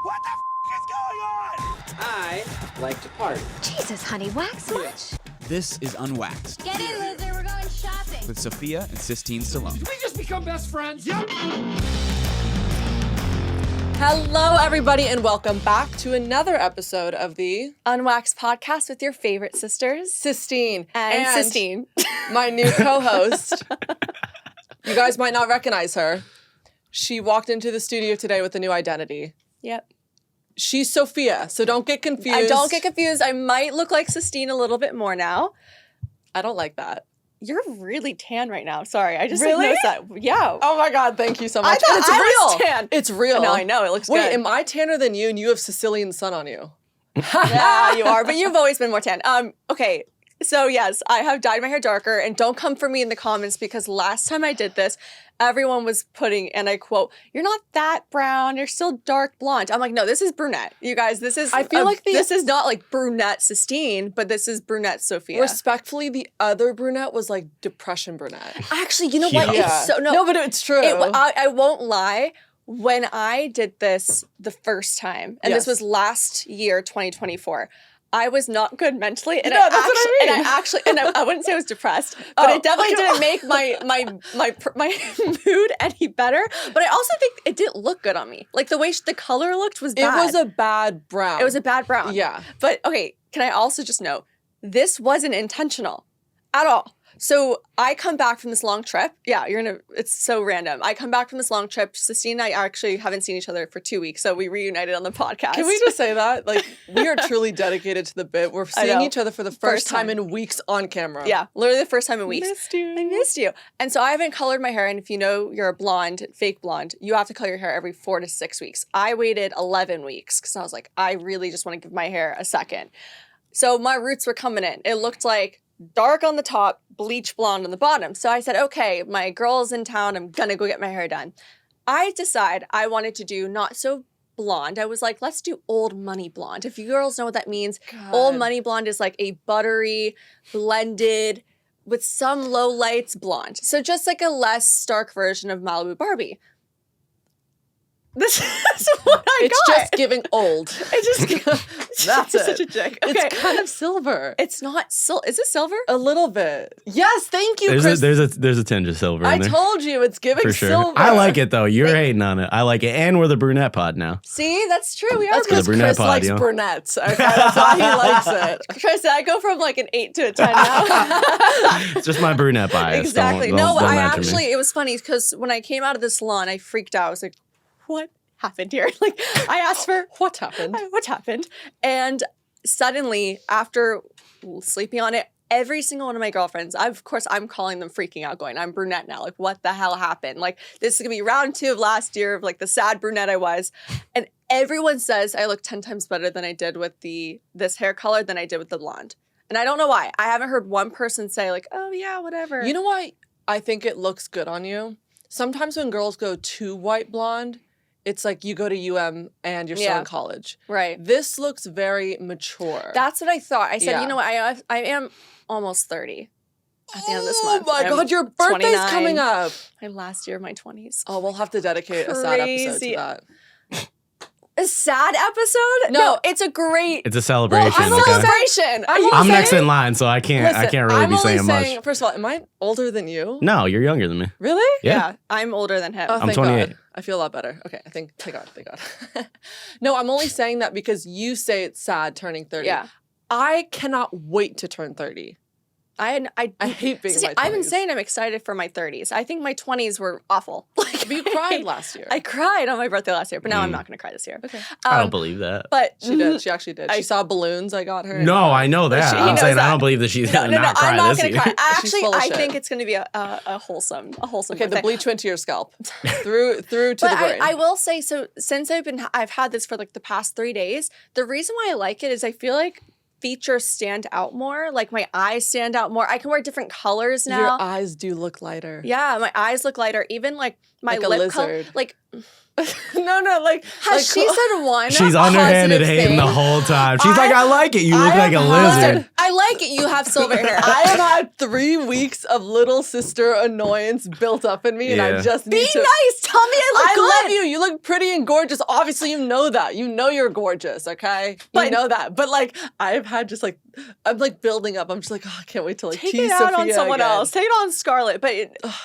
What the is going on? I like to party. Jesus, honey, wax much? This is Unwaxed Get in, loser, we're going shopping. with Sophia and Sistine Stallone. Did we just become best friends? Yep. Hello, everybody, and welcome back to another episode of the Unwaxed podcast with your favorite sisters, Sistine and Sistine, my new co-host. You guys might not recognize her. She walked into the studio today with a new identity. Yep. She's Sophia, so don't get confused. I don't get confused. I might look like Sistine a little bit more now. I don't like that. You're really tan right now. Sorry, I just Really? noticed that. Yeah. Oh my God, thank you so much. I thought And it's I real. was tan. It's real. No, I know. It looks Wait, good. am I tanner than you and you have Sicilian sun on you? Yeah, you are, but you've always been more tan. Okay. So yes, I have dyed my hair darker, and don't come for me in the comments because last time I did this, everyone was putting, and I quote, "You're not that brown, you're still dark blonde." I'm like, no, this is brunette. You guys, this is, I feel like this is not like brunette Sistine, but this is brunette Sophia. Respectfully, the other brunette was like depression brunette. Actually, you know what? Yeah. It's so, No, but it's true. I won't lie. When I did this the first time, and this Yes. was last year, 2024, I was not good mentally, and No, that's what I mean. I wouldn't say I was depressed, but it definitely didn't make my mood any better. But I also think it didn't look good on me. Like the way the color looked was bad. It was a bad brown. It was a bad brown. Yeah. But okay, can I also just note, this wasn't intentional at all. So I come back from this long trip. Yeah, it's so random. I come back from this long trip. Sistine and I actually haven't seen each other for 2 weeks, so we reunited on the podcast. Can we just say that? Like, we are truly dedicated to the bit. We're seeing know. each other for the first time in weeks on camera. Yeah, literally the first time in weeks. Missed you. I missed you. And so I haven't colored my hair, and if you know you're a blonde, fake blonde, you have to color your hair every 4 to 6 weeks. I waited 11 weeks because I was like, I really just want to give my hair a second. So my roots were coming in. It looked like dark on the top, bleach blonde on the bottom. So I said, okay, my girl's in town. I'm going to go get my hair done. I decided I wanted to do not so blonde. I was like, let's do old money blonde. If you girls know what that means, old money blonde is like a buttery, blended, with some low lights blonde. So just like a less stark version of Malibu Barbie. This is what I It's got. just giving old. It's just That's it. such a dick. Okay. It's kind of silver. It's not Is it silver? A little bit. Yes, thank you, Chris. There's a tinge of silver in I there. told you, it's giving For sure. silver. I like it though. You're hating on it. I like it. And we're the brunette pod now. See, that's true. We are. That's because The brunette Chris pod, likes you know? brunettes. Okay, that's why he likes it. Chris, I go from like an 8 to a 10 now. It's just my brunette bias. Exactly. Don't No, I mention me. actually, it was funny because when I came out of the salon, I freaked out. I was like, what happened here? Like, I asked for, What happened? what happened? And suddenly, after sleeping on it, every single one of my girlfriends, of course, I'm calling them freaking out, going, I'm brunette now. Like, what the hell happened? Like, this is going to be round 2 of last year of like the sad brunette I was. And everyone says I look 10 times better than I did with this hair color than I did with the blonde. And I don't know why. I haven't heard one person say like, oh yeah, whatever. You know why I think it looks good on you? Sometimes when girls go too white blonde, it's like you go to UM and you're still in college. Right. This looks very mature. That's what I thought. I said, Yeah. you know what? I am almost 30 at the end of this month. Oh my I'm God, your birthday's 29. coming up. My last year of my 20s. Oh, we'll have to dedicate a sad episode Crazy. to that. A sad episode? No. it's a great It's a celebration. I'm okay? celebration. Are you I'm next saying? in line, so I can't really I'm be only saying much. First of all, am I older than you? No, you're younger than me. Really? Yeah, I'm older than him. Oh, I'm thank 28. God. I feel a lot better. Okay, thank God. No, I'm only saying that because you say it's sad turning 30. Yeah. I cannot wait to turn 30. I hate being in my 20s. I've been saying I'm excited for my 30s. I think my 20s were awful. Like, But you cried last year. I cried on my birthday last year, but now I'm not going to cry this year. Okay. I don't believe that. But She did. She actually did. She saw balloons I got her. No, I know that. He I'm knows saying that. I don't believe that she's gonna no, not cry I'm not this going to year. cry. She's Actually, full of I shit. think it's going to be a wholesome Okay, the birthday. bleach went to your scalp. through to But the brain. I will say, so since I've had this for like the past 3 days, the reason why I like it is I feel like features stand out more. Like my eyes stand out more. I can wear different colors now. Your eyes do look lighter. Yeah, my eyes look lighter. Even like my Like a lip color. lizard. Like No, like Has she said one? She's underhanded positive hating thing? the whole time. She's like, I like it. You look like a lizard. I like it. You have silver hair. I have had 3 weeks of little sister annoyance built up in me, and I Yeah. just Be need to. nice. Tell me I look I good. love you. You look pretty and gorgeous. Obviously, you know that. You know you're gorgeous, okay? But- You know that. But like, I've had just like, I'm like building up. I'm just like, oh, I can't wait to like Take tease it out on Sophia someone again. else. Take it on Scarlett. But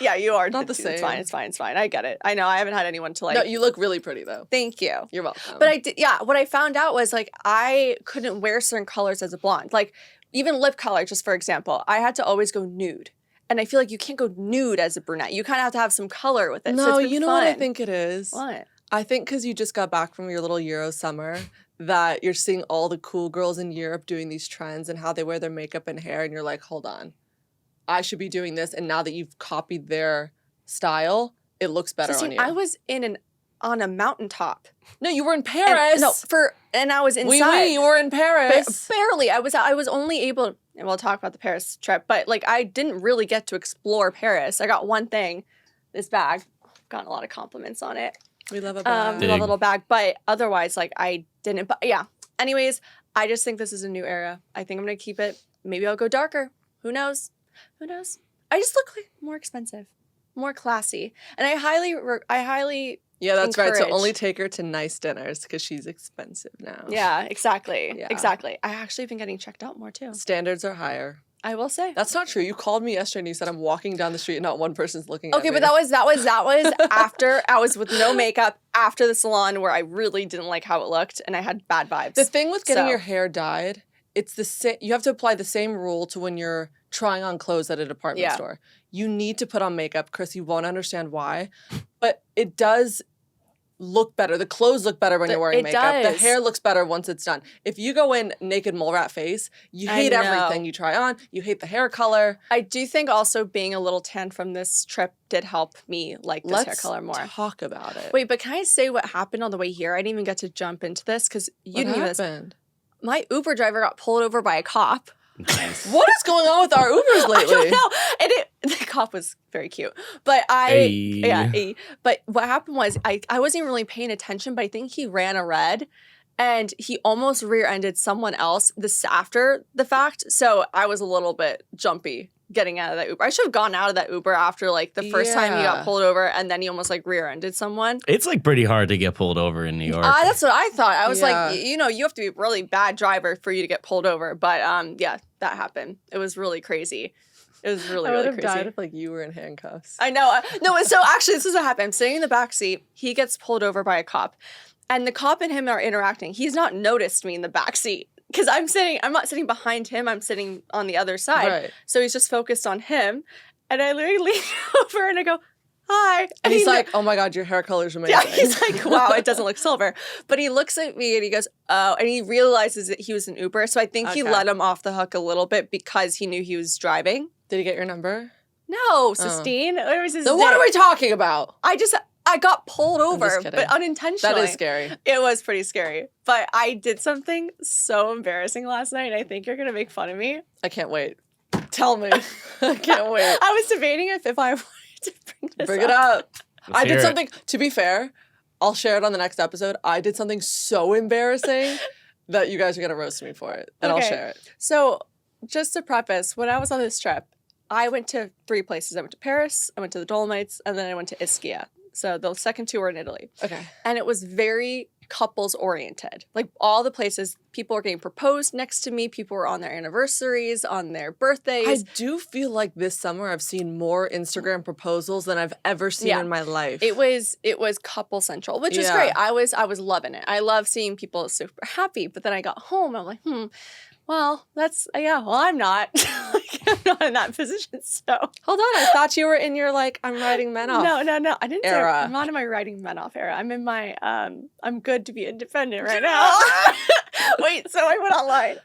yeah, you are. Not the It's same. fine. It's fine. It's fine. I get it. I know. I haven't had anyone to like. No, you look really pretty though. Thank you. You're welcome. But I did, yeah, what I found out was like I couldn't wear certain colors as a blonde. Like even lip color, just for example, I had to always go nude. And I feel like you can't go nude as a brunette. You kind of have to have some color with it. So no, it's been you know what I fun. think it is? What? I think because you just got back from your little Euro summer, that you're seeing all the cool girls in Europe doing these trends and how they wear their makeup and hair, and you're like, hold on, I should be doing this. And now that you've copied their style, it looks better So, on see, you. I was on a mountaintop. No, you were in Paris. And I was inside. Oui, you were in Paris. Barely. I was only able, and we'll talk about the Paris trip, but like I didn't really get to explore Paris. I got one thing, this bag. Gotten a lot of compliments on it. We love a bag. A little bag, but otherwise, like I didn't. But yeah. Anyways, I just think this is a new era. I think I'm gonna keep it. Maybe I'll go darker. Who knows? Who knows? I just look like more expensive, more classy, and I highly. Yeah, that's right. So encourage. only take her to nice dinners because she's expensive now. Yeah, exactly. Yeah. Exactly. I actually have been getting checked out more too. Standards are higher. I will say. That's not true. You called me yesterday and you said I'm walking down the street and not one person's looking at me. Okay, but that was after I was with no makeup after the salon where I really didn't like how it looked and I had bad vibes. The thing with getting So- your hair dyed, it's the same. You have to apply the same rule to when you're trying on clothes at a department Yeah. store. You need to put on makeup. Chris, you won't understand why, but it does look better. The clothes look better when you're wearing it makeup. The does. hair looks better once it's done. If you go in naked mole rat face, you I hate know. everything you try on. You hate the hair color. I do think also being a little tan from this trip did help me like this hair Let's color more. talk about it. Wait, but can I say what happened on the way here? I didn't even get to jump into this because you what didn't even. happened? My Uber driver got pulled over by a cop. Nice. What is going on with our Ubers I lately? don't know. And the cop was very cute. But but what happened was I wasn't even really paying attention, but I think he ran a red and he almost rear-ended someone else this after the fact. So I was a little bit jumpy getting out of that Uber. I should have gone out of that Uber after like the first time he Yeah. got pulled over and then he almost like rear-ended someone. It's like pretty hard to get pulled over in New York. That's what I thought. I was Yeah. like, you know, you have to be a really bad driver for you to get pulled over. But yeah, that happened. It was really crazy. It was really, I would really have crazy. died if like you were in handcuffs. I know. No, so actually, this is what happened. I'm sitting in the back seat. He gets pulled over by a cop, and the cop and him are interacting. He's not noticed me in the back seat because I'm not sitting behind him. I'm sitting on the other side. Right. So he's just focused on him, and I literally lean over and I go, "Hi," And he's he like, oh my God, your hair color's amazing. yeah, he's like, wow, it doesn't look silver. But he looks at me and he goes, oh, and he realizes that he was an Uber. So I think he Okay. let him off the hook a little bit because he knew he was driving. Did he get your number? No, Sistine. It was his Then what name. are we talking about? I got pulled over, kidding. but unintentionally. That is scary. It was pretty scary. But I did something so embarrassing last night. And I think you're going to make fun of me. I can't wait. Tell me. I can't wait. I was debating if I wanted to bring this Bring it up. Let's I did hear it. something, to be fair, I'll share it on the next episode. I did something so embarrassing that you guys are going to roast me for it. And I'll Okay. share it. So just to preface, when I was on this trip, I went to 3 places. I went to Paris, I went to the Dolomites, and then I went to Ischia. So the second 2 were in Italy. Okay. And it was very couples oriented. Like all the places, people were getting proposed next to me. People were on their anniversaries, on their I birthdays. do feel like this summer I've seen more Instagram proposals than I've ever seen Yeah. in my life. It was couple central, which is Yeah. great. I was loving it. I love seeing people super happy. But then I got home, I'm like, well, that's well, I'm not. Like, I'm not in that position. So Hold on, I thought you were in your like I'm writing men off. no. I didn't Era. say I'm not in my writing men off era. I'm in my I'm good to be independent right now. Wait, so I went online.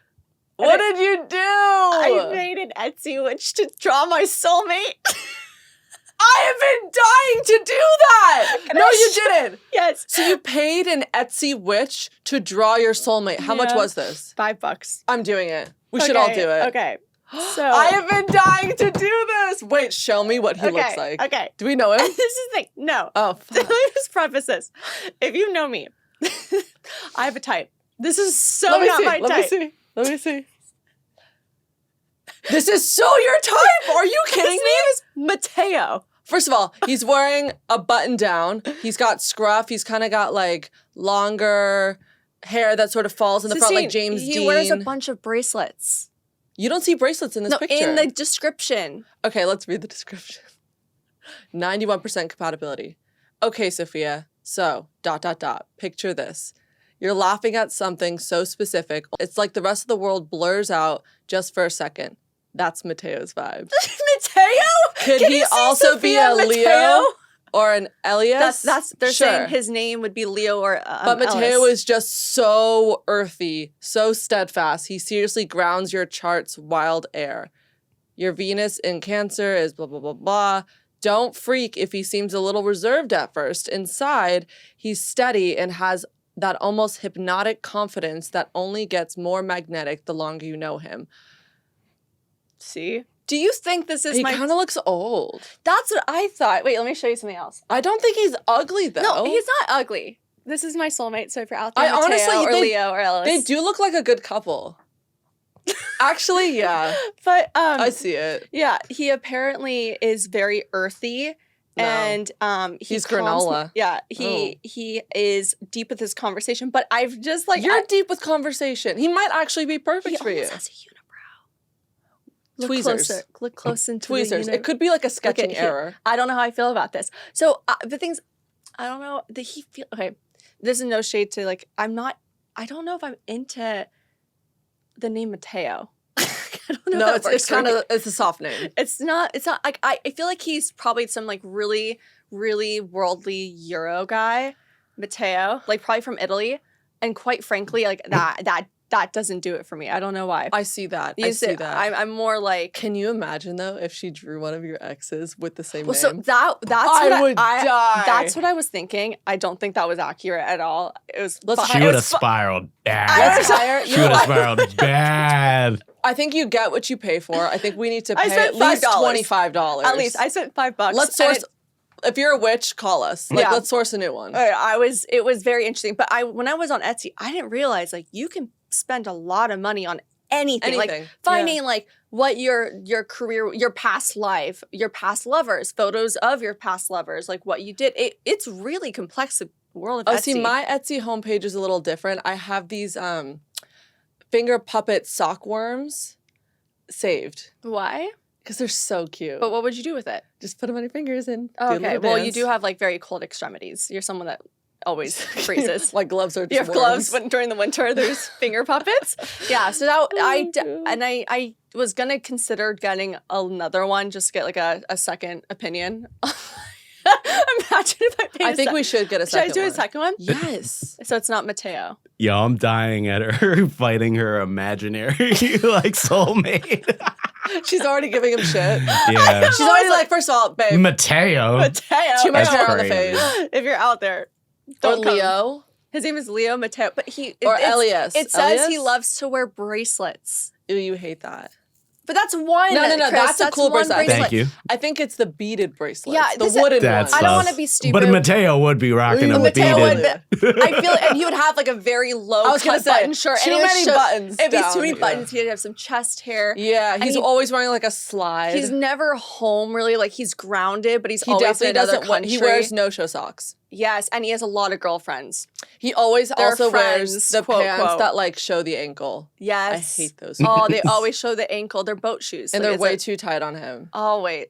What did you do? I made an Etsy witch to draw my soulmate. I have been dying to do that. No, you didn't. Yes. So you paid an Etsy witch to draw your soulmate. How much Yeah. was this? $5. I'm doing it. We should all do it. Okay. So I have been dying to do this. Wait, show me what he looks like. Okay. Do we know him? This is the thing. No. Oh, fuck. Let me just preface this. If you know me, I have a type. This is so Let me not see. my Let type. me see. Let me see. This is so your type. Are you kidding His me? name is Mateo. First of all, he's wearing a button down. He's got scruff. He's kind of got like longer hair that sort of falls in the front like James Dean. He wears a bunch of bracelets. You don't see bracelets in this picture. In the description. Okay, let's read the description. 91% compatibility. Okay, Sophia. So, ... Picture this. You're laughing at something so specific. It's like the rest of the world blurs out just for a second. That's Mateo's vibe. Mateo? Could Can he you see also be a Sophia Leo Mateo? or an Elias? They're Sure. saying his name would be Leo or But Mateo Ellis. is just so earthy, so steadfast. He seriously grounds your chart's wild air. Your Venus in Cancer is blah, blah, blah, blah. Don't freak if he seems a little reserved at first. Inside, he's steady and has that almost hypnotic confidence that only gets more magnetic the longer you know him. See? Do you think this is He my... kind of looks old. That's what I thought. Wait, let me show you something else. I don't think he's ugly, though. No, he's not ugly. This is my soulmate, so if you're out there, I Mateo honestly, or they- Leo or Ellis. They do look like a good couple. Actually, yeah. But, I see it. yeah, he apparently is very earthy. No. And He's calms me. granola. Yeah, he is deep with his conversation, but I've just like You're deep with conversation. He might actually be perfect he for you. almost has a unibrow. Look Tweezers. closer. Look close into the Tweezers. unibrow. It could be like a sketching here. error. I don't know how I feel about this. So the things, I don't know. Okay, this is no shade to like. I don't know if I'm into the name Mateo. I don't know. No, if that it's works for kind me. of it's a soft name. It's not like I feel like he's probably some like really, really worldly Euro guy, Matteo, like probably from Italy. And quite frankly, like that doesn't do it for me. I don't know why. I see that. I You see see, that. I'm more like Can you imagine though if she drew one of your exes with the same well, name? so that's I what would die. That's what I was thinking. I don't think that was accurate at all. It was Let's She it would was have spiraled bad. Let's hire. She would have spiraled bad. I think you get what you pay for. I think we need to I pay spent at least $5. $25. At least I spent $5. Let's and source. If you're a witch, call us. Like, Yeah. let's source a new one. it was very interesting. But when I was on Etsy, I didn't realize like you can spend a lot of money on anything. Anything, Like finding like what your career, your past life, your past lovers, photos of your past lovers, like what you did. It's really complex, the world of Oh, Etsy. see, my Etsy homepage is a little different. I have these finger puppet sock worms saved Why? because they're so cute. But what would you do with it? Just put them on your fingers and do a Okay, little well, you dance. do have like very cold extremities. You're someone that always freezes. Like gloves are just You have worms. gloves when during the winter there's finger puppets. Yeah, so that I was gonna consider getting another one, just to get like a second opinion. Imagine if I paid I think we should get a Should I second do one. a second one? Yes. So it's not Mateo. Yo, I'm dying at her fighting her imaginary like soulmate. She's already giving him shit. Yeah. She's already like, first of all, babe, Mateo. Mateo. too much That's hair on the crazy. face. If you're out there, Or don't come. Leo. His name is Leo Mateo, but Or Elias. It says he Elias? loves to wear bracelets. Ew, you hate that. But that's one. No, Chris, that's a cool one bracelet. Thank you. I think it's the beaded bracelets. Yeah, the this is- wooden That's ones. I don't sus. want to be stupid. But Mateo would be rocking Ooh, it with Mateo beaded. would. I feel, and he would have like a very low I was gonna cut say, button shirt. too and it would many show- buttons It'd be down, too many yeah. buttons. He'd have some chest hair. Yeah, And he's he- always wearing like a slide. He's never home really. Like he's grounded, but he's he always definitely in another doesn't. country. He wears no-show socks. Yes, and he has a lot of girlfriends. He always They're also wears friends, the quote, pants quote. that like show the ankle. Yes. I hate those. Oh, they pants. always show the ankle. They're boat shoes. and Like, they're it's way a- too tight on him. Oh wait.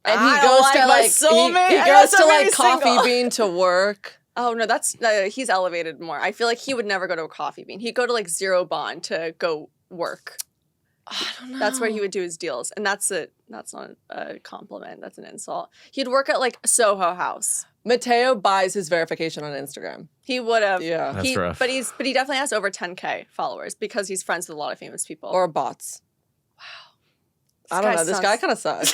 And I he don't goes like to my like soulmate. he I goes guess to I'm like really coffee single. bean to work. Oh no, that's he's elevated more. I feel like he would never go to a coffee bean. He'd go to like Zero Bond to go work. I don't know. That's where he would do his deals, and that's not a compliment. That's an insult. He'd work at like Soho House. Mateo buys his verification on Instagram. He would have. Yeah. That's rough. But he definitely has over 10K followers because he's friends with a lot of famous people. Or bots. I This don't guy know. This guy kind of sucks.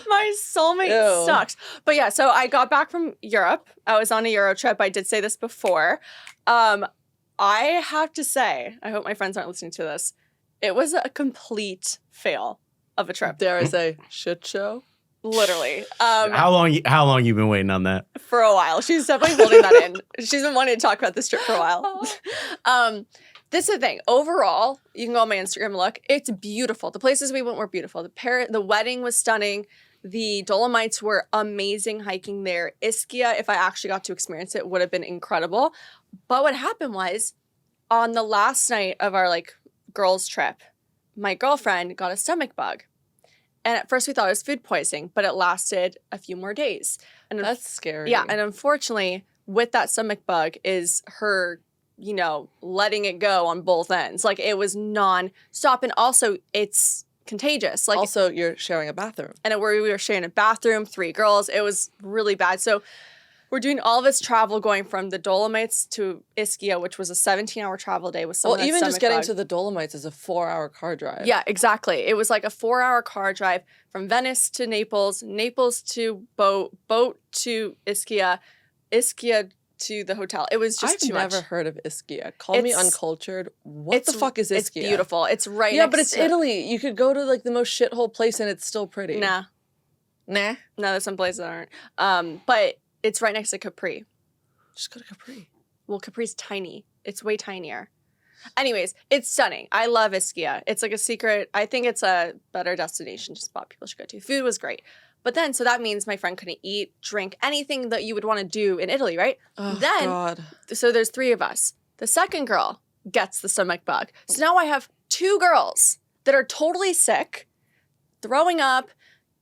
my soulmate Ew. sucks. But yeah, so I got back from Europe. I was on a Euro trip. I did say this before. I have to say, I hope my friends aren't listening to this. It was a complete fail of a trip. Dare I say shit show? Literally. How long you been waiting on that? For a while. She's definitely holding that in. She's been wanting to talk about this trip for a while. This is the thing. Overall, you can go on my Instagram and look. It's beautiful. The places we went were beautiful. The wedding was stunning. The Dolomites were amazing hiking there. Ischia, if I actually got to experience it, would have been incredible. But what happened was, on the last night of our girls trip, my girlfriend got a stomach bug. And at first we thought it was food poisoning, but it lasted a few more days. And That's scary. yeah, and unfortunately, with that stomach bug is her, letting it go on both ends. Like, it was non-stop. And also, it's contagious. Like, also, you're sharing a bathroom. and we were sharing a bathroom, 3 girls. It was really bad. So we're doing all this travel going from the Dolomites to Ischia, which was a 17-hour travel day with someone. Well, even just getting to the Dolomites is a 4-hour car drive. Yeah, exactly. It was like a 4-hour car drive from Venice to Naples, Naples to boat to Ischia, Ischia to the hotel. It was just too much. I've never heard of Ischia. Call me uncultured. What the fuck is Ischia? It's beautiful. It's right Yeah, next but it's to Italy. You could go to the most shithole place and it's still pretty. Nah. Nah. No, there's some places that aren't. But it's right next to Capri. Just go to Capri. Well, Capri's tiny. It's way tinier. Anyways, it's stunning. I love Ischia. It's like a secret. I think it's a better destination, just spot people should go to. Food was great. But then, so that means my friend couldn't eat, drink, anything that you would want to do in Italy, right? Oh, then, God. So there's 3 of us. The second girl gets the stomach bug. So now I have 2 girls that are totally sick, throwing up,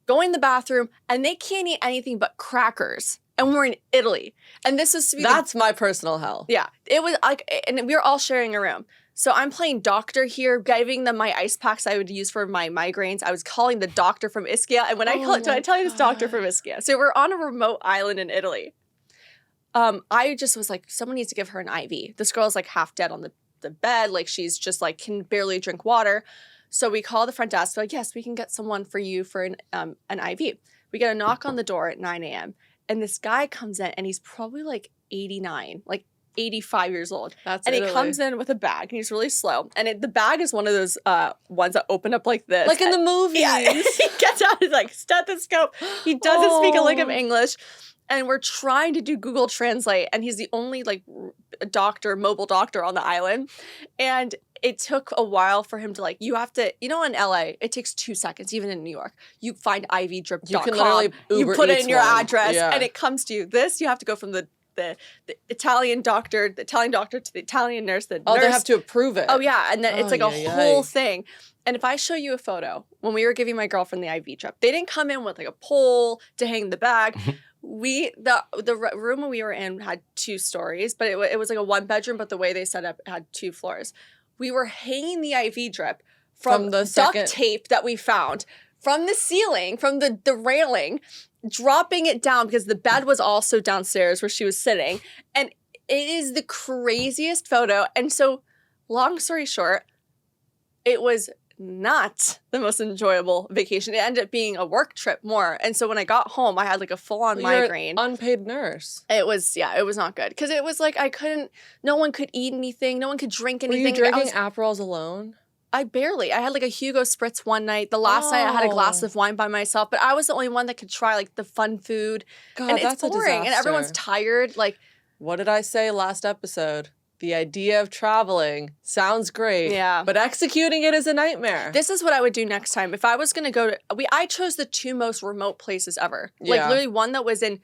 going to the bathroom, and they can't eat anything but crackers. And we're in Italy. And this was to be That's my personal hell. yeah, it was and we were all sharing a room. So I'm playing doctor here, giving them my ice packs I would use for my migraines. I was calling the doctor from Ischia. And when I tell you this doctor from Ischia. So we're on a remote island in Italy. I just was like, someone needs to give her an IV. This girl's half dead on the bed. She's just can barely drink water. So we call the front desk. They're like, yes, we can get someone for you for an IV. We get a knock on the door at 9 a.m. And this guy comes in and he's probably 89, 85 years old. That's and Italy. he comes in with a bag and he's really slow. And the bag is one of those ones that open up like this. Like in the movies. Yeah, he gets out his stethoscope. He doesn't speak a lick of English. And we're trying to do Google Translate. And he's the only mobile doctor on the island. And it took a while for him to you have to, in LA, it takes 2 seconds, even in New York. You find ivdrip.com. You can literally you Uber put in Eats your one. address Yeah. and it comes to you. This, you have to go from the Italian doctor to the Italian nurse, the nurse. They have to approve it. Oh, yeah. And then it's Oh, a yeah, whole yeah. thing. And if I show you a photo, when we were giving my girlfriend the IV drip, they didn't come in with a pole to hang the bag. The room we were in had 2 stories, but it was a 1-bedroom, but the way they set up, it had 2 floors. We were hanging the IV drip from the second- duct tape that we found from the ceiling, from the railing, dropping it down because the bed was also downstairs where she was sitting. And it is the craziest photo. And so, long story short, it was not the most enjoyable vacation. It ended up being a work trip more. And so when I got home, I had a full-on migraine. Unpaid nurse. It was not good. Because it was no one could eat anything. No one could drink Were anything. you drinking Aperols alone? I had a Hugo Spritz one night. The last night I had a glass of wine by myself, but I was the only one that could try the fun food. God, and that's it's boring. a disaster. And everyone's tired. What did I say last episode? The idea of traveling sounds great. Yeah. But executing it is a nightmare. This is what I would do next time. If I was going to go to, I chose the 2 most remote places ever. Yeah. Literally one that was in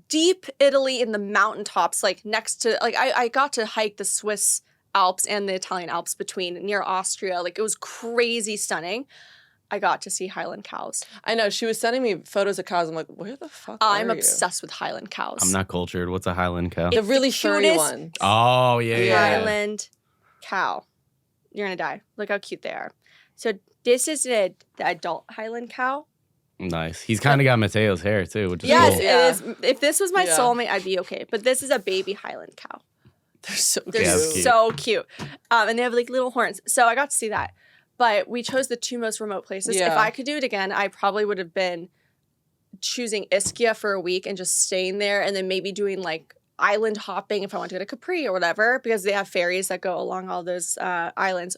deep Italy in the mountaintops, next to, I got to hike the Swiss Alps and the Italian Alps near Austria. It was crazy stunning. I got to see Highland cows. I know. She was sending me photos of cows. I'm like, where the fuck I'm are you? obsessed with Highland cows. I'm not cultured. What's a Highland cow? The It's really the furry cutest- one. Oh, yeah. Highland cow. You're going to die. Look how cute they are. So this is the adult Highland cow. Nice. He's kind of got Mateo's hair, too, which is Yes, cool. Yeah. it is. If this was my Yeah. soulmate, I'd be okay. But this is a baby Highland cow. They're so They're Yeah, that's cute. so cute. And they have little horns. So I got to see that. But we chose the 2 most remote places. Yeah. If I could do it again, I probably would have been choosing Ischia for a week and just staying there and then maybe doing island hopping if I want to go to Capri or whatever, because they have ferries that go along all those islands.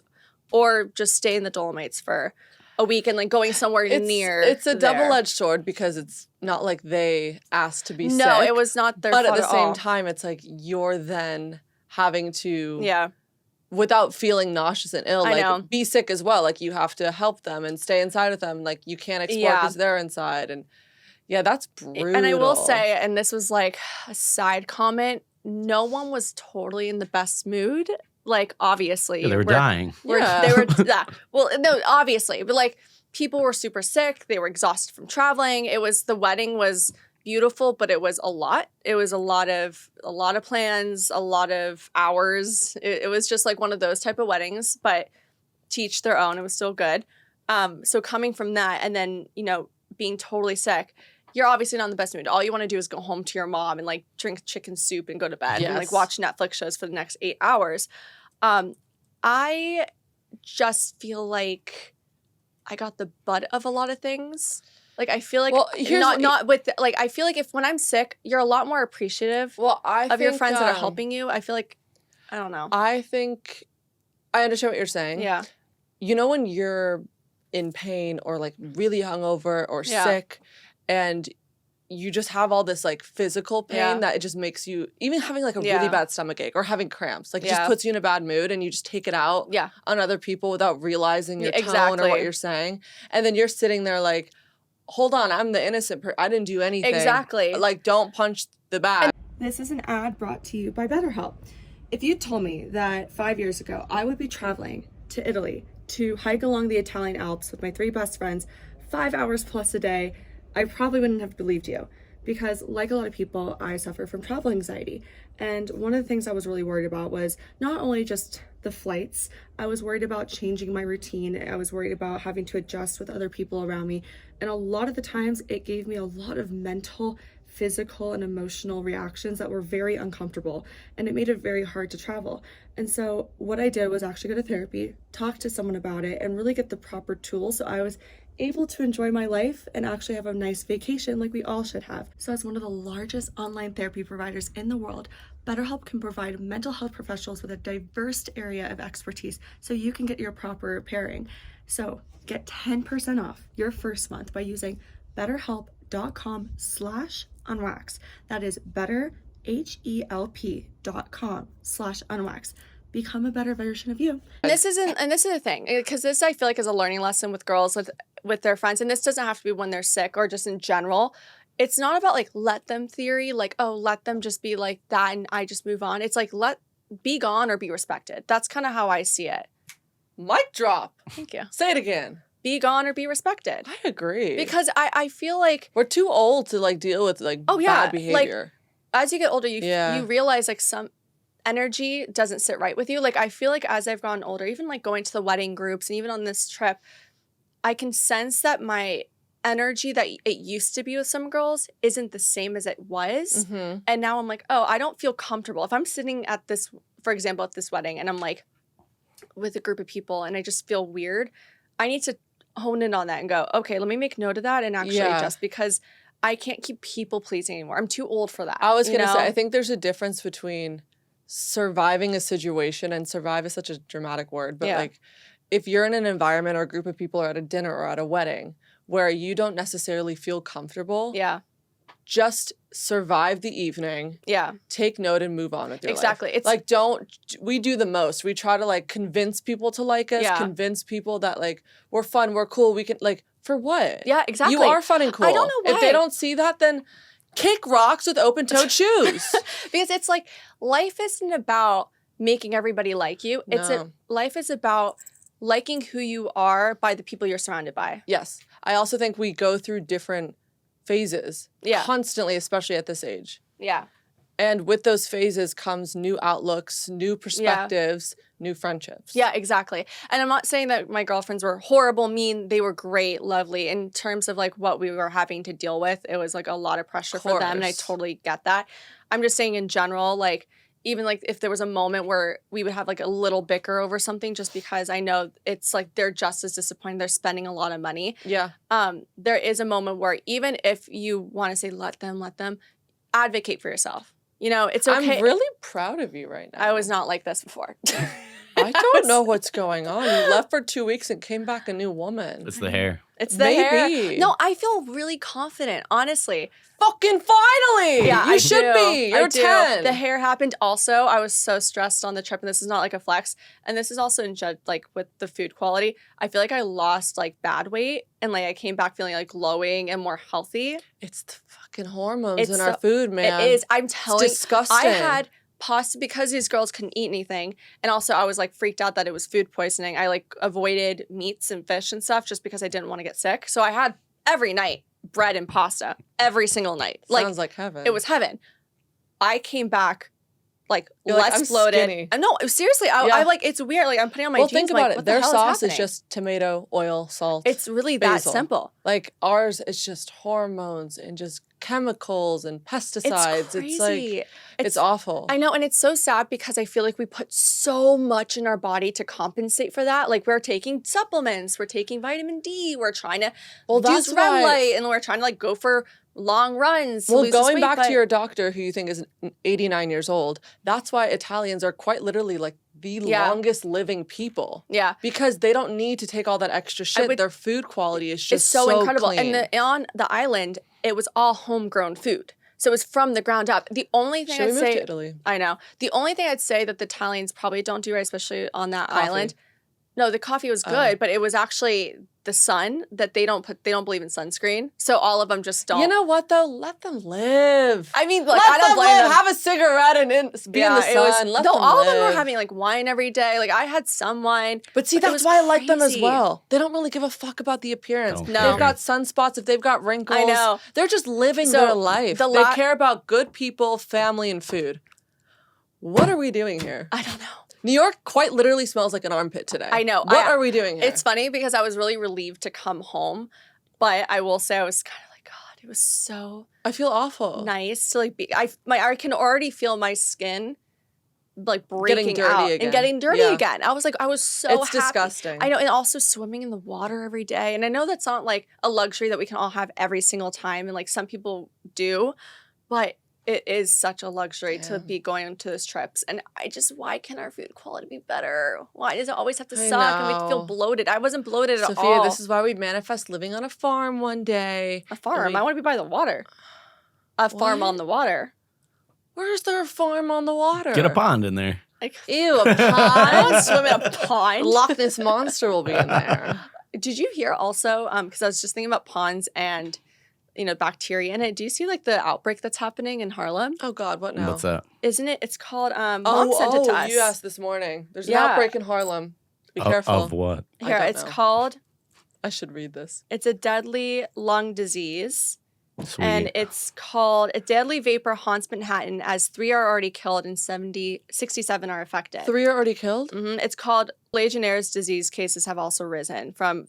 or just stay in the Dolomites for a week and like going somewhere near. It's a there. double-edged sword because it's not like they asked to be sick. No, it was not their But fault at the at same all. time, it's like you're then having to, Yeah. without feeling nauseous and ill, I like know. be sick as well. Like you have to help them and stay inside with them. Like you can't explore Yeah. because they're inside. And yeah, that's brutal. And I will say, and this was like a side comment, no one was totally in the best mood. Like, obviously. They were dying. Yeah. They were, yeah. Well, no, obviously. But like, people were super sick. They were exhausted from traveling. The wedding was beautiful, but it was a lot. It was a lot of plans, a lot of hours. It was just like one of those type of weddings, but to each their own. It was still good. So coming from that and then, being totally sick, you're obviously not in the best mood. All you want to do is go home to your mom and like drink chicken soup and go to bed and like Yes. watch Netflix shows for the next 8 hours. I just feel like I got the butt of a lot of things. Like I feel like I feel like if when I'm sick, you're a lot more appreciative Well, of your friends that are helping you. I feel like I don't know. I think I understand what you're saying. Yeah. You know when you're in pain or like really hungover or Yeah. sick and you just have all this like physical pain Yeah. that it just makes you, even having like a Yeah. really bad stomach ache or having cramps, like it just Yeah. puts you in a bad mood and you just take it out Yeah. on other people without realizing your Yeah, tone or what exactly. you're saying. And then you're sitting there like, hold on, I'm the innocent person. I didn't do anything. Exactly. Like, don't punch the bag. This is an ad brought to you by BetterHelp. If you told me that 5 years ago I would be traveling to Italy to hike along the Italian Alps with my 3 best friends, 5 hours plus a day, I probably wouldn't have believed you. Because like a lot of people, I suffer from travel anxiety. And one of the things I was really worried about was not only just the flights, I was worried about changing my routine. I was worried about having to adjust with other people around me. And a lot of the times it gave me a lot of mental, physical, and emotional reactions that were very uncomfortable. And it made it very hard to travel. And so what I did was actually go to therapy, talk to someone about it, and really get the proper tools so I was able to enjoy my life and actually have a nice vacation like we all should have. So as one of the largest online therapy providers in the world, BetterHelp can provide mental health professionals with a diverse area of expertise so you can get your proper pairing. So get 10% off your first month by using betterhelp.com/unwaxed. That is betterhelp.com/unwaxed. Become a better version of you. And this is the thing, because this I feel like is a learning lesson with girls with their friends, and this doesn't have to be when they're sick or just in general. It's not about like let them theory, like oh let them just be like that and I just move on. It's like be gone or be respected. That's kind of how I see it. Mic drop. Thank you. Say it again. Be gone or be respected. I agree. Because I feel like we're too old to like deal with like bad behavior. As you get older, you Yeah. realize like some energy doesn't sit right with you. Like I feel like as I've gotten older, even like going to the wedding groups and even on this trip, I can sense that my energy that it used to be with some girls isn't the same as it was. Mhm. And now I'm like, oh, I don't feel comfortable. If I'm sitting at this, for example, at this wedding and I'm like with a group of people and I just feel weird, I need to hone in on that and go, okay, let me make note of that and actually Yeah. adjust because I can't keep people pleasing anymore. I'm too old for that. I was you gonna say, know? I think there's a difference between surviving a situation, and survive is such a dramatic word, but Yeah. like if you're in an environment or a group of people or at a dinner or at a wedding where you don't necessarily feel comfortable, Yeah. just survive the evening, Yeah. take note and move on with your Exactly. life. It's like we do the most. We try to like convince people to like us, Yeah. convince people that like we're fun, we're cool, we can like for what? Yeah, exactly. You are fun and cool. I don't know If why. they don't see that, then kick rocks with open-toed shoes. Because it's like life isn't about making everybody like you. No. Life is about liking who you are by the people you're surrounded by. Yes. I also think we go through different phases Yeah. constantly, especially at this age. Yeah. And with those phases comes new outlooks, new perspectives, new friendships. Yeah, exactly. And I'm not saying that my girlfriends were horrible, mean. They were great, lovely. In terms of like what we were having to deal with, it was like a lot of pressure for them. And I course. totally get that. I'm just saying in general, like even like if there was a moment where we would have like a little bicker over something just because I know it's like they're just as disappointed. They're spending a lot of money. Yeah. There is a moment where even if you want to say let them, advocate for yourself. You know, it's okay. I'm really proud of you right now. I was not like this before. I I don't know what's going on. You left for 2 weeks and came back a new woman. It's the hair. It's the Maybe. hair. No, I feel really confident, honestly. Fucking finally! Yeah, you I should do. be. You're I do. 10. The hair happened also. I was so stressed on the trip, and this is not like a flex. And this is also in like with the food quality. I feel like I lost like bad weight, and like I came back feeling like glowing and more healthy. It's the fucking hormones It's in our food, man. It is. I'm telling. It's disgusting. I had pasta because these girls couldn't eat anything, and also I was like freaked out that it was food poisoning. I like avoided meats and fish and stuff just because I didn't want to get sick. So I had every night bread and pasta every single night. Sounds like heaven. It was heaven. I came back like You're like, less "I'm bloated. skinny." No, seriously, I Yeah. like it's weird. Like I'm putting on my Well, jeans. think I'm about like, it. what the Their hell sauce is happening? just tomato, oil, salt. It's really that basil. simple. Like ours, it's just hormones and just chemicals and pesticides. It's crazy. Like it's awful. I know, and it's so sad because I feel like we put so much in our body to compensate for that. Like we're taking supplements, we're taking vitamin D, we're trying to Well, use that's red why- light, and we're trying to like go for long runs. To Well, lose this going weight, back but- to your doctor who you think is 89 years old, that's why Italians are quite literally like the Yeah. longest living people. yeah. Because they don't need to take all that extra shit. would- Their food quality is It's just so incredible. clean. And on the island, it was all homegrown food. So it was from the ground up. The only thing Should we I'd move say, to Italy? I know. The only thing I'd say that the Italians probably don't do right, especially on that Coffee. island. No, the coffee was good, but it was actually the sun that they don't believe in sunscreen. So all of them just don't. You know what though? Let them live. I mean, like, Let I don't them blame live. them. Have a cigarette and be in the it was- sun. Let no, them all live. of them were having like wine every day. Like I had some wine. But see, it that's was why I like them as crazy. well. They don't really give a fuck about the appearance. Don't No. They've care. got sunspots, if they've got wrinkles. I know. They're just living So, their life. the They la- care about good people, family, and food. What are we doing here? I don't know. New York quite literally smells like an armpit today. I know. What are we doing here? It's funny because I was really relieved to come home, but I will say I was kind of like, God, it was so I feel awful. nice to like be. I can already feel my skin like breaking dirty out again. and getting dirty Yeah. again. I was like, I was so It's happy. disgusting. I know, and also swimming in the water every day. And I know that's not like a luxury that we can all have every single time, and like some people do, but it is such a luxury to Yeah. be going on to those trips. And why can our food quality be better? Why does it always have to I suck and we feel know. bloated? I wasn't bloated at Sophia, all. this is why we manifest living on a farm one day. A farm. we- I want to be by the water. A farm What? on the water. Where's there a farm on the water? Get a pond in there. Like, Ew, a I don't want to pond. swim in a pond. Loch Ness Monster will be in there. Did you hear also, because I was just thinking about ponds and, bacteria in it. Do you see like the outbreak that's happening in Harlem? Oh God, what now? What's that? Isn't it? It's called, Mom sent it to us. you asked this morning. There's an Yeah. outbreak in Harlem. Be Of- careful. Of what? I Here, don't it's know. called, I should read this. it's a deadly lung disease. Sweet. And it's called A Deadly Vapor Haunts Manhattan as 3 are already killed and 67 are affected. 3 are already killed? It's called Legionnaire's disease cases have also risen from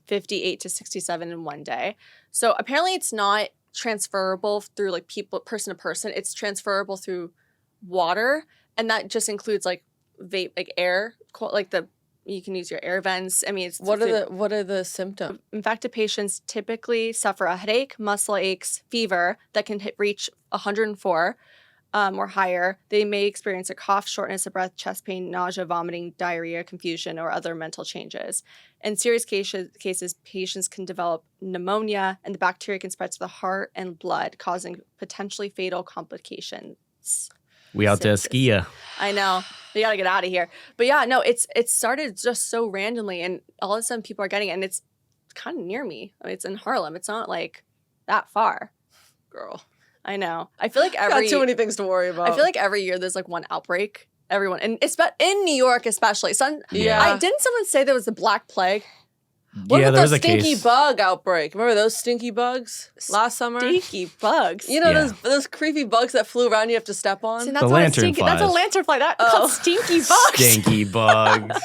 58 to 67 in one day. So apparently it's not transferable through like person to person. It's transferable through water, and that just includes like vape, like air, you can use your air vents. I mean, it's What are the symptoms? infected patients typically suffer a headache, muscle aches, fever that can reach 104 or higher. They may experience a cough, shortness of breath, chest pain, nausea, vomiting, diarrhea, confusion, or other mental changes. In serious cases, patients can develop pneumonia, and the bacteria can spread to the heart and blood, causing potentially fatal complications. We out there skiing. I know. We got to get out of here. But yeah, no, it started just so randomly, and all of a sudden people are getting it, and it's kind of near me. I mean, it's in Harlem. It's not like that far. Girl. I know. I feel like Got too many things to worry about. I feel like every year there's like one outbreak. Everyone, and it's in New York especially. Yeah. Didn't someone say there was the Black Plague? What Yeah, about there was the a stinky case. bug outbreak? Remember those stinky bugs last summer? Stinky bugs. You know Yeah. those creepy bugs that flew around you have to step on? See, that's The not a lantern stinky. That's a flies. lantern fly. Oh. Called stinky bugs. Stinky bugs.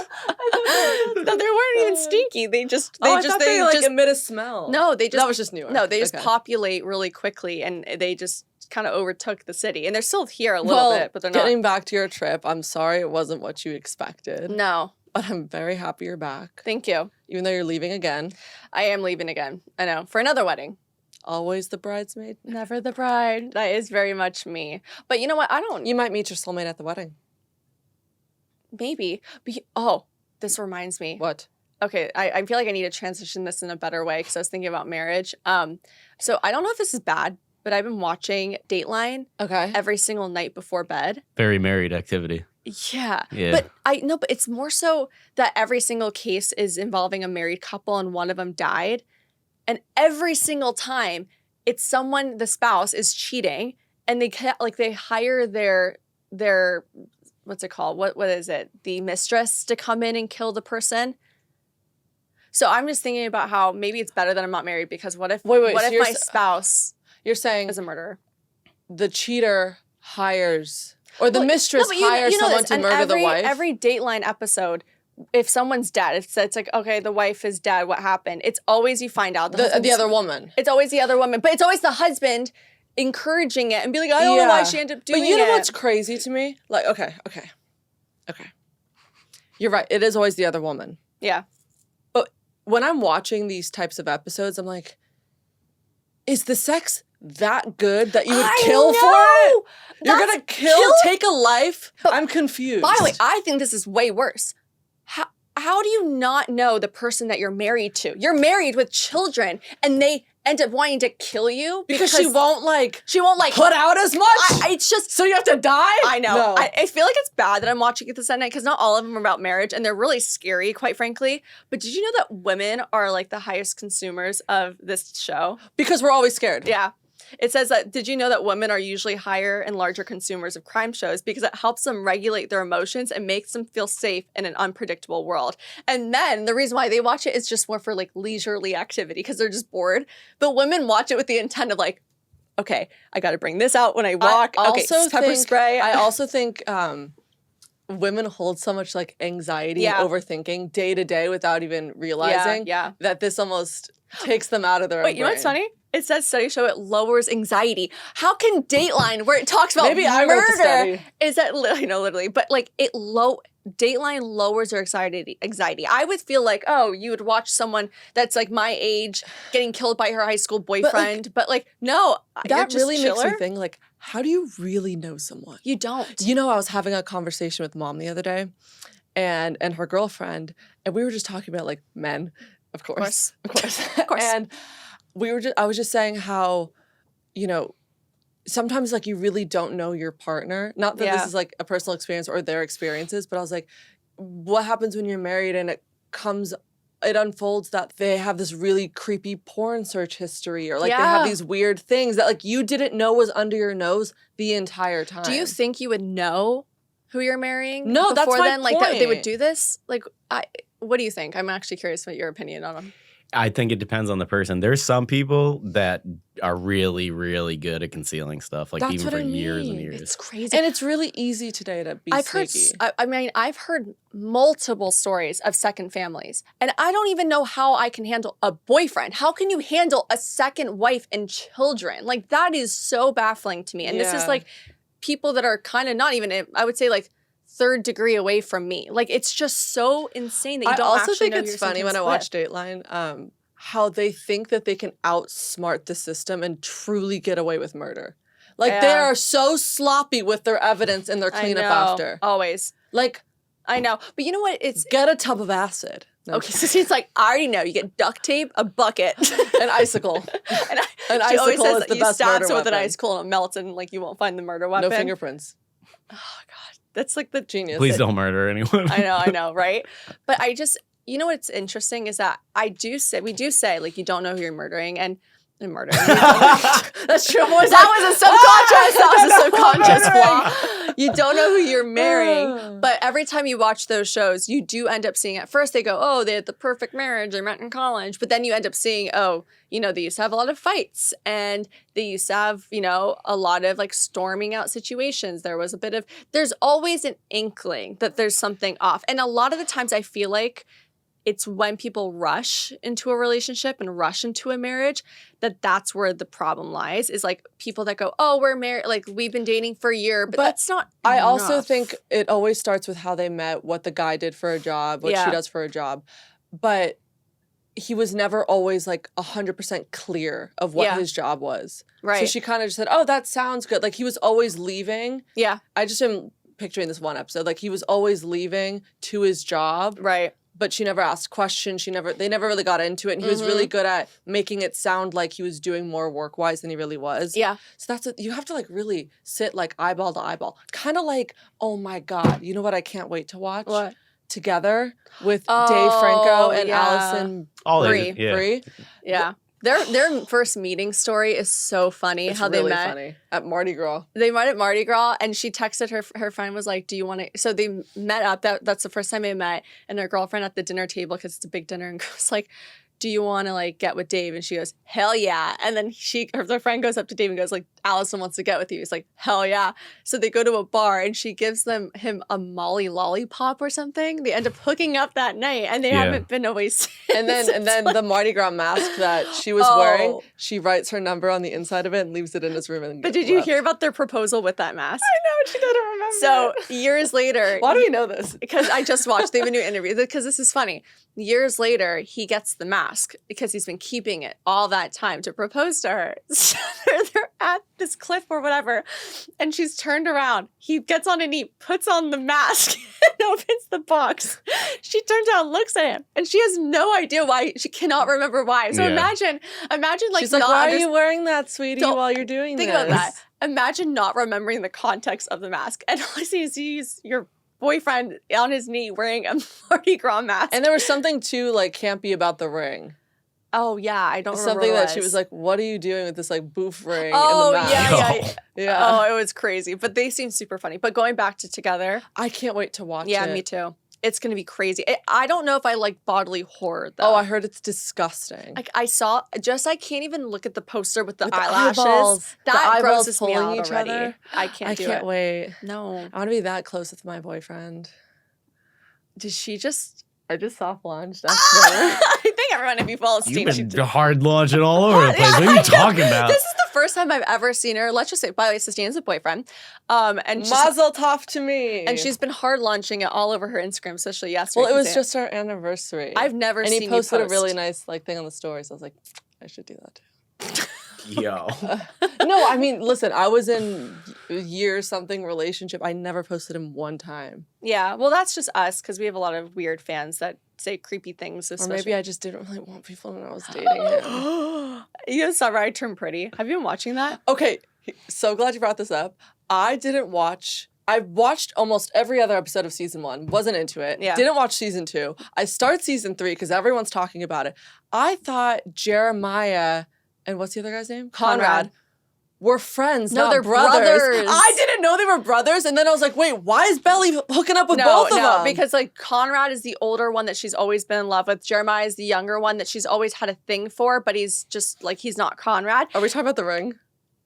No, they weren't even stinky. They just I thought they like just emit a smell. no, they just that was just New York. No, they just Okay. populate really quickly, and they just kind of overtook the city. And they're still here a little bit, but they're not. Getting back to your trip, I'm sorry it wasn't what you expected. No, But I'm very happy you're back. thank you. Even though you're leaving again. I am leaving again. I know, for another wedding. Always the bridesmaid. Never the bride. That is very much me. But you know what? I don't. You might meet your soulmate at the wedding. maybe. But this reminds me. What? Okay, I feel like I need to transition this in a better way because I was thinking about marriage. So I don't know if this is bad, but I've been watching Dateline every single night before bed. Very married activity. Yeah. Yeah. But it's more so that every single case is involving a married couple and one of them died. And every single time it's someone, the spouse is cheating and they hire their what's it called? What is it? The mistress to come in and kill the person. So I'm just thinking about how maybe it's better that I'm not married because what if my spouse You're saying is a murderer? The cheater hires, or the mistress hires someone to murder the wife? Every Dateline episode, if someone's dead, it's like, okay, the wife is dead, what happened? It's always you find out. The other woman. It's always the other woman. But it's always the husband encouraging it and be like, I don't know why she ended up doing it. But you know what's crazy to me? Like, okay. You're right. It is always the other woman. Yeah. But when I'm watching these types of episodes, I'm like, is the sex that good that you would kill for it? You're going to take a life? I'm confused. By the way, I think this is way worse. How do you not know the person that you're married to? You're married with children and they end up wanting to kill you because she won't put out as much. It's just so you have to die. I know. No. I feel like it's bad that I'm watching it this at night because not all of them are about marriage and they're really scary, quite frankly. But did you know that women are like the highest consumers of this show? Because we're always scared. Yeah. It says that, did you know that women are usually higher and larger consumers of crime shows because it helps them regulate their emotions and makes them feel safe in an unpredictable world. And men, the reason why they watch it is just more for like leisurely activity because they're just bored. But women watch it with the intent of like, okay, I got to bring this out when I walk. Pepper spray. I also think women hold so much like anxiety and overthinking day to day without even realizing that this almost takes them out of their own brain. You know what's funny? It says studies show it lowers anxiety. How can Dateline, where it talks about Maybe I wrote the study. Is that I know literally, but like Dateline lowers their anxiety. I would feel like, oh, you would watch someone that's like my age getting killed by her high school boyfriend, but like no, that really makes me think like, how do you really know someone? You don't. You know, I was having a conversation with Mom the other day, and her girlfriend, and we were just talking about like men, of course. And I was just saying how, you know, sometimes like you really don't know your partner. Not that this is like a personal experience or their experiences, but I was like, what happens when you're married and it unfolds that they have this really creepy porn search history or like they have these weird things that like you didn't know was under your nose the entire time. Do you think you would know who you're marrying? No, that's my then? Like point. they would do this? Like, what do you think? I'm actually curious what your opinion on them. I think it depends on the person. There's some people that are really, really good at concealing stuff, like even for years and years. It's crazy. And it's really easy today to be sneaky. I've heard multiple stories of second families, and I don't even know how I can handle a boyfriend. How can you handle a second wife and children? Like, that is so baffling to me. And this is like people that are kind of not even, I would say like, third degree away from me. Like, it's just so insane that you don't actually know. I also think it's funny when I watch Dateline, how they think that they can outsmart the system and truly get away with murder. Like, they are so sloppy with their evidence and their cleanup after. Always. Like, I know. But you know what? get a tub of acid. No, okay, so she's like, I already know. You get duct tape, a bucket, an icicle. An icicle is the best murder weapon. You stab someone with an icicle and it melts and like you won't find the murder weapon. No fingerprints. Oh, God. That's like the genius. Please don't murder anyone. I know, right? But you know what's interesting is that we do say, like, you don't know who you're murdering and murdering. That's true. That was a subconscious flaw. You don't know who you're marrying. But every time you watch those shows, you do end up seeing, at first they go, oh, they had the perfect marriage, they met in college. But then you end up seeing, oh, you know, they used to have a lot of fights and they used to have, you know, a lot of like storming out situations. There's always an inkling that there's something off. And a lot of the times I feel like it's when people rush into a relationship and rush into a marriage that's where the problem lies, is like people that go, oh, we're married, like we've been dating for a year, but that's not I enough. also think it always starts with how they met, what the guy did for a job, what she does for a job. But he was never always like 100% clear of what his job was. Right. So she kind of just said, oh, that sounds good. Like he was always leaving. Yeah. I just am picturing this one episode. Like he was always leaving to his job. Right. But she never asked questions. They never really got into it. And he was really good at making it sound like he was doing more work-wise than he really was. Yeah. So you have to like really sit like eyeball to eyeball. Kind of like, oh my God, you know what I can't wait to watch? What? Together with Dave Franco and yeah. Allison Brie. Brie. Yeah. Their first meeting story is so funny. It's how really they met funny. At Mardi Gras. They met at Mardi Gras, and she texted her friend was like, "Do you want to?" So they met up. That's the first time they met, and her girlfriend at the dinner table because it's a big dinner, and goes like, "Do you want to like get with Dave?" And she goes, "Hell yeah!" And then their friend goes up to Dave and goes like, "Allison wants to get with you." He's like, "Hell yeah!" So they go to a bar, and she gives him a Molly lollipop or something. They end up hooking up that night, and they haven't been away since. And then the Mardi Gras mask that she was wearing, she writes her number on the inside of it and leaves it in his room. But did you hear about their proposal with that mask? I know, she didn't remember. So years later, why do we know this? Because I just watched. They have a new interview because this is funny. Years later, he gets the mask because he's been keeping it all that time to propose to her. So they're at this cliff or whatever, and she's turned around. He gets on a knee, puts on the mask, and opens the box. She turns around, looks at him, and she has no idea why. She cannot remember why. So imagine like she's like, why are you wearing that, sweetie, while you're doing this? Think about that. Imagine not remembering the context of the mask, and all I see is he's your boyfriend on his knee wearing a Mardi Gras mask. And there was something too like campy about the ring. Oh yeah, I don't remember something what it that she was like, "What are you doing with this like boof ring?" Oh in the mask? yeah. Oh, it was crazy, but they seem super funny. But going back to Together, I can't wait to watch it. Yeah, me too. It's gonna be crazy. I don't know if I like bodily horror though. Oh, I heard it's disgusting. Like I can't even look at the poster with the eyelashes. Eyeballs. That the grosses me pulling out each already. other. I can't do it. I can't wait. No. I want to be that close with my boyfriend. Did she just? I just soft launched. I think everyone, if you follow Steam, You've been hard launching all over the place. What are you talking about? This is the first time I've ever seen her. Let's just say, by the way, Sustain's a boyfriend. And Mazel tov to me. And she's been hard launching it all over her Instagram, especially yesterday. Well, it was just our anniversary. I've never seen And he posted you a post. really nice like thing on the story, so I was like, I should do that too. Yo. No, I mean, listen, I was in a year-something relationship. I never posted him one time. Yeah, well, that's just us because we have a lot of weird fans that say creepy things. Or maybe I just didn't really want people to know I was dating him. You saw I Turned Pretty. Have you been watching that? Okay, so glad you brought this up. I watched almost every other episode of season 1. Wasn't into it. Yeah. Didn't watch season 2. I start season 3 because everyone's talking about it. I thought Jeremiah and what's the other guy's name? Conrad. Were friends. No, not they're brothers. brothers. I didn't know they were brothers. And then I was like, wait, why is Belly hooking up with both of them? Because like Conrad is the older one that she's always been in love with. Jeremiah is the younger one that she's always had a thing for, but he's just like, he's not Conrad. Are we talking about the ring?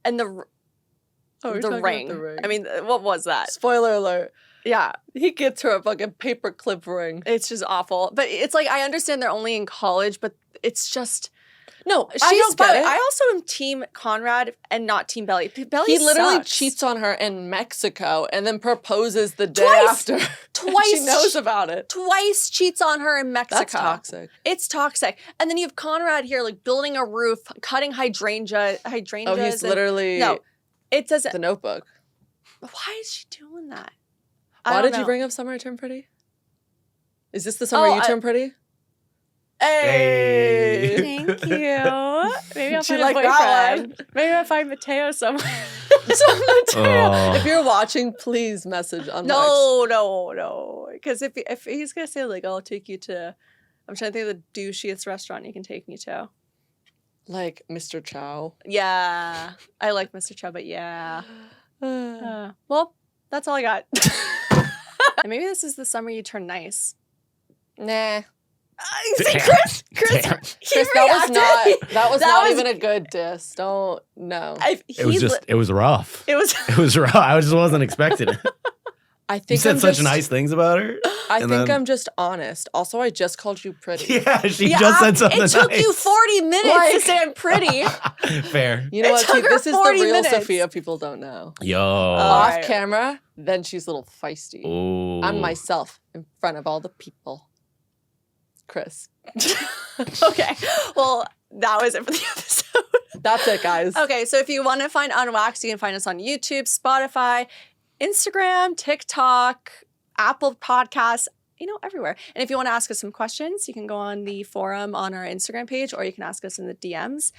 And the We're talking about ring. the ring. I mean, what was that? Spoiler alert. Yeah. He gets her a fucking paperclip ring. It's just awful. But it's like, I understand they're only in college, but it's just... No, I don't get it. I also am team Conrad and not team Belly. Belly He literally sucks. cheats on her in Mexico and then proposes the day Twice. after. Twice. She knows about it. Twice cheats on her in Mexico. That's toxic. It's toxic. And then you have Conrad here, like building a roof, cutting hydrangeas. Oh, he's literally No, it doesn't. The Notebook. Why is she doing that? Why did you bring up Summer I Turned Pretty? Is this the summer you turned pretty? Hey! Thank you. Maybe I'll She find liked a that boyfriend. Maybe I'll find Mateo somewhere. Oh. If you're watching, please message Unwaxed. No. Because if he's gonna say like, I'll take you to, I'm trying to think of the douchiest restaurant you can take me to. Like Mr. Chow. Yeah, I like Mr. Chow, but yeah. Well, that's all I got. And maybe this is the summer you turn nice. Nah. See, Damn. Chris, Damn. Chris, that was not even a good diss. Don't, no. It was rough. It was. It was rough. I just wasn't expecting it. I think You said I'm such just, nice things about her. I and think then- I'm just honest. Also, I just called you pretty. Yeah, she just said something It took nice. you 40 minutes to say I'm pretty. Fair. You know It what? took See, her this is the 40 real minutes. Sophia people don't know. Yo. Off right. camera, then she's a little feisty. Ooh. I'm myself in front of all the people. Chris. Okay. Well, that was it for the episode. That's it, guys. Okay, so if you want to find Unwaxed, you can find us on YouTube, Spotify, Instagram, TikTok, Apple Podcasts, everywhere. And if you want to ask us some questions, you can go on the forum on our Instagram page, or you can ask us in the DMs.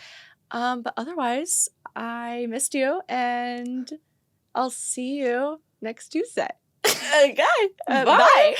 But otherwise, I missed you, and I'll see you next Tuesday. Okay. Bye.